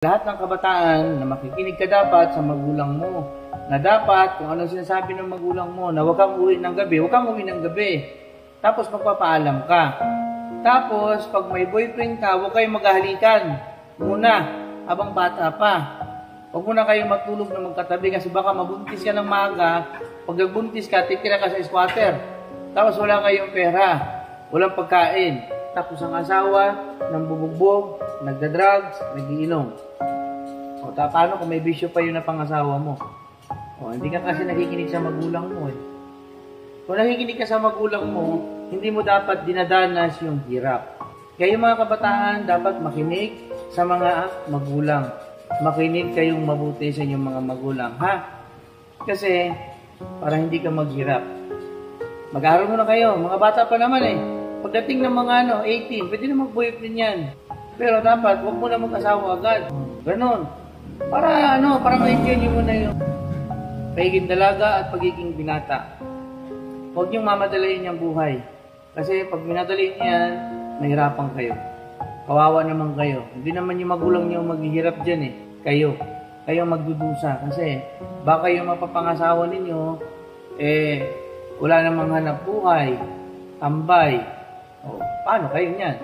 Lahat ng kabataan na makikinig ka dapat sa magulang mo. Na dapat, kung ano sinasabi ng magulang mo, na huwag kang uwi ng gabi, huwag kang uwi ng gabi. Tapos magpapaalam ka. Tapos, pag may boyfriend ka, huwag kayong maghahalikan. Muna, habang bata pa. Huwag muna kayong matulog na magkatabi kasi baka mabuntis ka ng maaga. Pag nagbuntis ka, titira ka sa squatter. Tapos wala kayong pera, walang pagkain. Tapos ang asawa, nang bubugbog, nagda-drugs, nagiinom. O paano kung may bisyo pa yun na pangasawa mo? O hindi ka kasi nakikinig sa magulang mo eh. Kung nakikinig ka sa magulang mo, hindi mo dapat dinadanas yung hirap. Kaya yung mga kabataan dapat makinig sa mga magulang. Makinig kayong mabuti sa inyong mga magulang, ha? Kasi para hindi ka maghirap. Mag-aaral muna kayo, mga bata pa naman eh. Pagdating ng mga 18, pwede na mag-boyfriend yan. Pero dapat, huwag mo na mag-asawa agad. Ganon. Para ma-enjoy nyo muna yung pagiging dalaga at pagiging binata. Huwag niyong mamadalayin yung buhay. Kasi pag minadaliin yan, mahirapan kayo. Kawawa naman kayo. Hindi naman yung magulang niyo maghihirap dyan eh. Kayo. Kayo magdudusa. Kasi baka yung mapapangasawa ninyo, wala namang hanap buhay. Tambay. O, paano kayo niyan?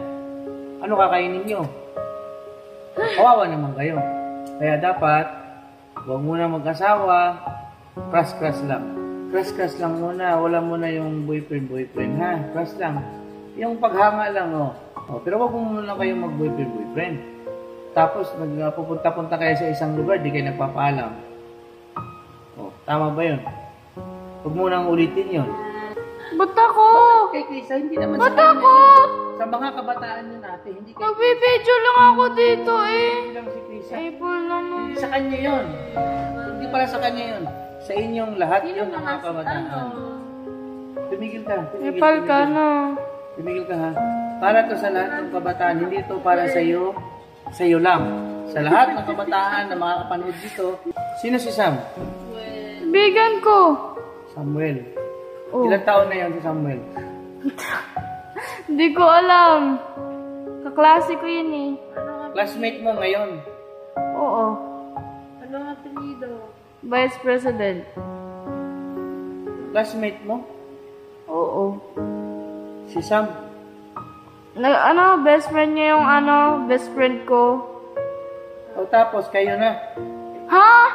Ano kakainin nyo? Kawawa naman kayo. Kaya dapat, huwag muna mag-asawa, crush lang. Crush lang muna, wala muna yung boyfriend, ha? Crush lang. Yung paghanga lang, pero huwag muna kayong mag-boyfriend. Tapos, pupunta-punta kayo sa isang lugar, di kayo nagpapaalam. Tama ba yun? Huwag munang ulitin yun. Ba't ako? Kay Krisa, hindi naman Ba't ako? Sa mga kabataan nyo natin, hindi kayo... Nagbibideo lang ako dito eh. Hindi lang si Krisa. April naman. Hindi sa kanya yun. Hindi para sa kanya yun. Sa inyong lahat yung mga kabataan. Tumigil ka. April ka na. Tumigil ka ha. Para to sa lahat ng kabataan, hindi to para sa iyo lang. Sa lahat ng kabataan na makakapanood dito, sino si Sam? Bigan ko. Samuel. Oh. Ilang taon na yun si Samuel? Hindi ko alam. Kaklase ko yun eh. Classmate mo ngayon? Oo. Ano ang apelido? Vice President. Classmate mo? Oo. Si Sam? Best friend niya yung best friend ko. O tapos kayo na? Ha?